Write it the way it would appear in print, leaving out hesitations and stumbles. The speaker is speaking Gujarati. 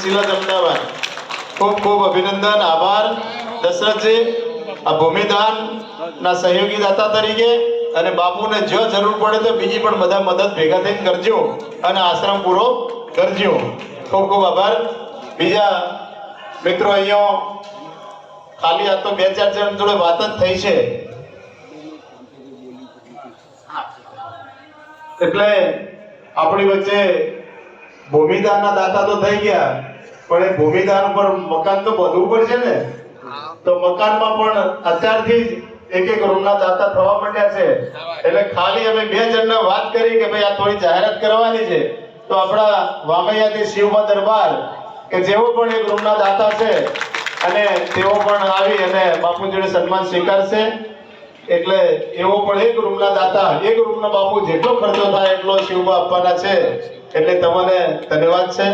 સિલજ અમદાવાદ ખૂબ ખૂબ અભિનંદન આભાર દશરથજી આ ભૂમિદાન ના સહયોગી દાતા તરીકે અને બાપુને જો જરૂર પડે તો બીજી પણ બધા મદદ ભેગા થઈને કરજો અને આશ્રમ પૂરો કરજો ખૂબ ખૂબ આભાર બીજા મિત્રો અહીંયા ખાલી આ તો 2-4 જણ જોડે વાત જ થઈ છે એટલે આપણી વચ્ચે ભૂમિદાનના દાતા તો થઈ ગયા પણ એ ભૂમિદાન ઉપર મકાન તો બધું પડશે ને તો મકાનમાં પણ અત્યારથી જ એક રૂમના દાતા થવા માંડ્યા છે એટલે ખાલી અમે 2 જણને વાત કરી કે ભાઈ આ થોડી જાહેરાત કરવાની છે તો આપણા વામૈયાથી શિવબા દરબાર કે જેવો પણ એક રૂમના દાતા છે અને તેઓ પણ આવી અને બાપુજીને સન્માન સ્વીકારશે એટલે એવો પણ એક રૂમના દાતા એક રૂમના બાપુ જેટલો ખર્ચો થાય એટલો શિવબા આપવાના છે એટલે તમને ધન્યવાદ છે